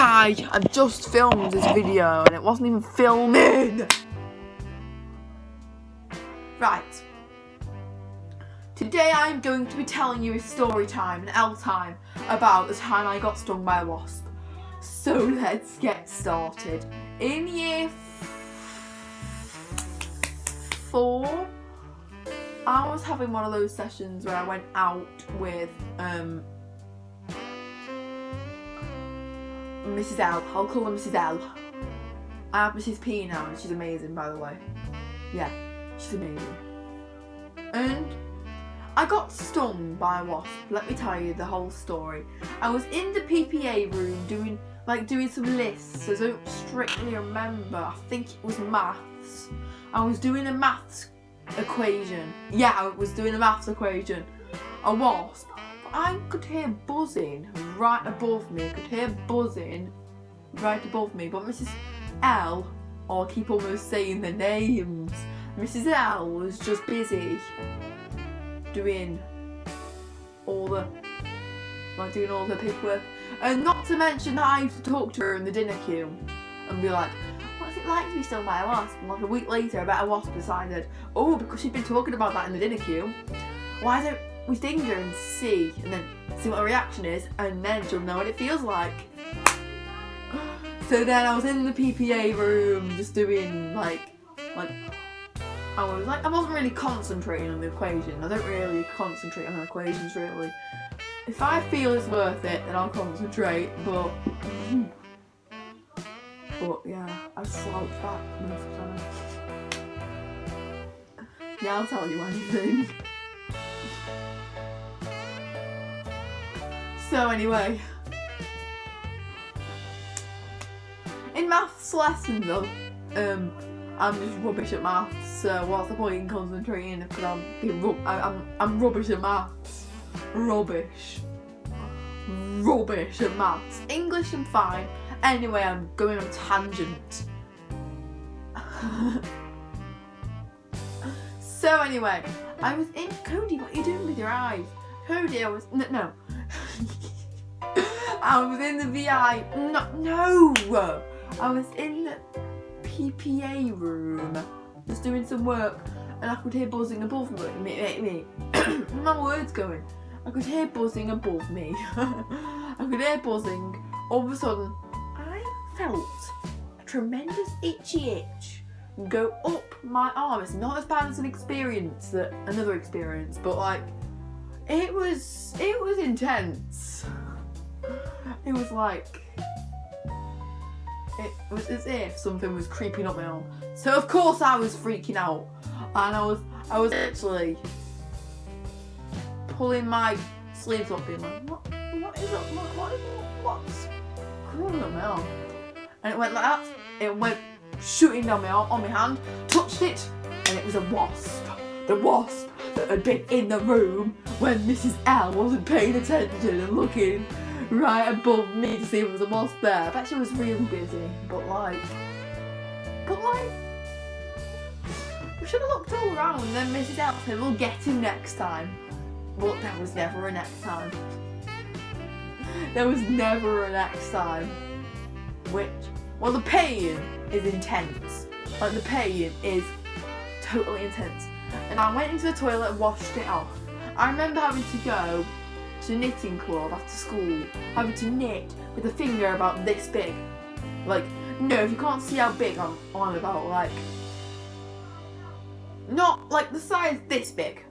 I've just filmed this video and it wasn't even filming. Right. Today I'm going to be telling you a story time, an L time, about the time I got stung by a wasp. So let's get started. In year 4, I was having one of those sessions where I went out with Mrs. L. I'll call her Mrs. L. I have Mrs. P now and she's amazing, by the way. Yeah, she's amazing. And I got stung by a wasp. Let me tell you the whole story. I was in the PPA room doing some lists. I don't strictly remember. I think it was maths. I was doing a maths equation. Yeah, I was doing a maths equation. A wasp. I could hear buzzing right above me. I could hear buzzing right above me. But Mrs. L, or I keep almost saying the names, Mrs. L was just busy doing all the paperwork. And not to mention that I used to talk to her in the dinner queue and be like, what's it like to be stung by a wasp? And like a week later, I bet a wasp decided, oh, because she'd been talking about that in the dinner queue, why don't we sting her and see what her reaction is, and then she'll know what it feels like. So then I was in the PPA room just doing I wasn't really concentrating on the equation. I don't really concentrate on equations really. If I feel it's worth it, then I'll concentrate, but yeah, I slouch back most of the time. Yeah, I'll tell you anything. So anyway, in maths lessons though, I'm just rubbish at maths, so what's the point in concentrating because I'm rubbish at maths. Rubbish at maths. English I'm fine. Anyway, I'm going on a tangent. So anyway, I was in Cody, what are you doing with your eyes? Cody, I was no. I was in the VI. No. I was in the PPA room, just doing some work, and I could hear buzzing above me. My words going. I could hear buzzing above me. I could hear buzzing. All of a sudden, I felt a tremendous itchy itch go up my arm. It's not as bad as another experience, but it was intense. It was as if something was creeping up my arm. So of course I was freaking out, and I was actually pulling my sleeves up, being like, what's crawling up my arm? And it went like that. It went shooting down my arm on my hand, touched it, and it was a wasp. The wasp that had been in the room when Mrs. L wasn't paying attention and looking right above me to see if there was a wasp there. I bet she was really busy, but we should have looked all around, and then Mrs. L said, we'll get him next time. But there was never a next time. There was never a next time. The pain is intense. The pain is totally intense. And I went into the toilet and washed it off. I remember having to go to knitting club after school, having to knit with a finger about this big. No, if you can't see how big I'm on about, not the size this big.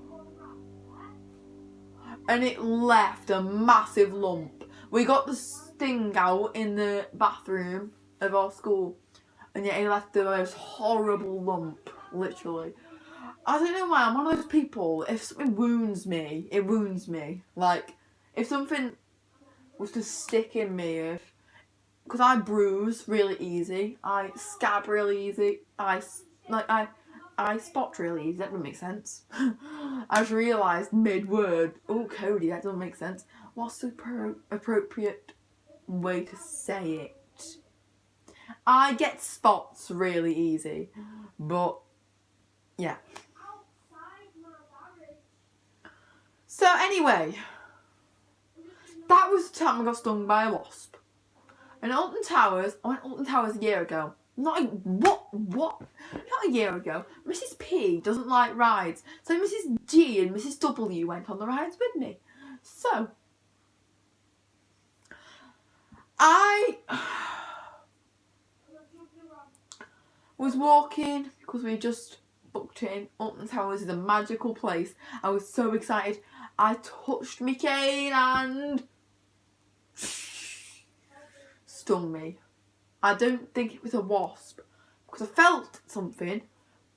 And it left a massive lump. We got the sting out in the bathroom of our school, and yet it left the most horrible lump, literally. I don't know why, I'm one of those people, if something wounds me, it wounds me. If something was to stick in me, because I bruise really easy, I scab really easy, I spot really easy. That doesn't make sense. I just realised mid-word, oh Cody, that doesn't make sense. What's the appropriate way to say it? I get spots really easy, but yeah. So anyway, that was the time I got stung by a wasp. And Alton Towers, I went to Alton Towers a year ago. What? Not a year ago. Mrs. P doesn't like rides. So Mrs. G and Mrs. W went on the rides with me. So, I was walking because we just booked it in. Alton Towers is a magical place. I was so excited. I touched my cane and stung me. I don't think it was a wasp because I felt something,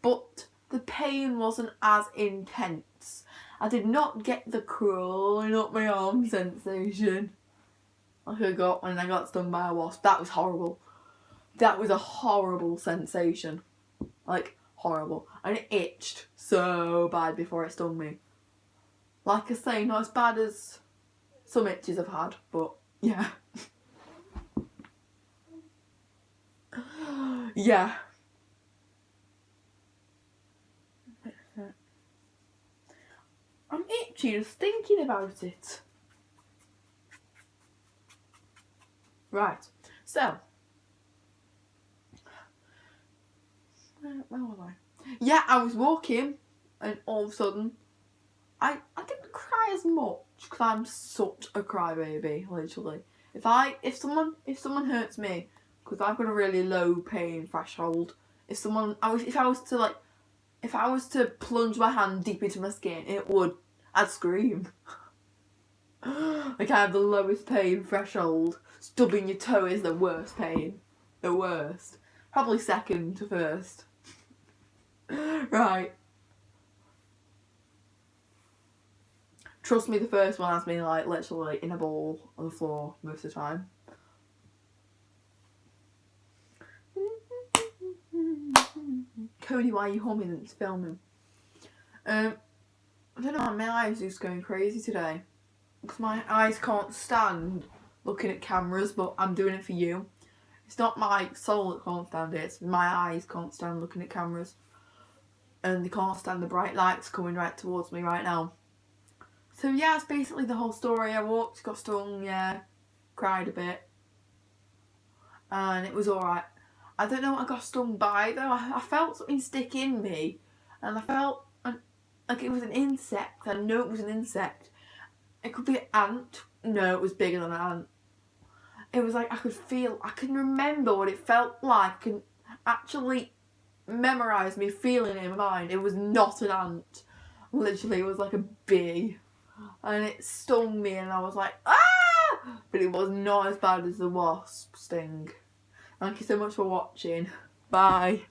but the pain wasn't as intense. I did not get the crawling up my arm sensation like I got when I got stung by a wasp. That was horrible. That was a horrible sensation. Like, horrible. And it itched so bad before it stung me. Like I say, not as bad as some itches I've had, but yeah. Yeah. I'm itchy just thinking about it. Right. So. Where was I? Yeah, I was walking and all of a sudden I didn't cry as much because I'm such a crybaby, literally. If someone hurts me, because I've got a really low pain threshold. If I was to plunge my hand deep into my skin, I'd scream. Like, I have the lowest pain threshold. Stubbing your toe is the worst pain. The worst. Probably second to first. Right. Trust me, the first one has me like literally in a ball on the floor most of the time. Cody, why are you humming? It's filming. I don't know, my eyes are just going crazy today. Because my eyes can't stand looking at cameras, but I'm doing it for you. It's not my soul that can't stand it, it's my eyes can't stand looking at cameras. And they can't stand the bright lights coming right towards me right now. So yeah, it's basically the whole story. I walked, got stung, yeah, cried a bit. And it was alright. I don't know what I got stung by though. I felt something stick in me. And I felt like it was an insect. I know it was an insect. It could be an ant. No, it was bigger than an ant. It was like I can remember what it felt like and actually memorise me feeling it in my mind. It was not an ant. Literally, it was like a bee. And it stung me and I was like, ah! But it was not as bad as the wasp sting. Thank you so much for watching. Bye.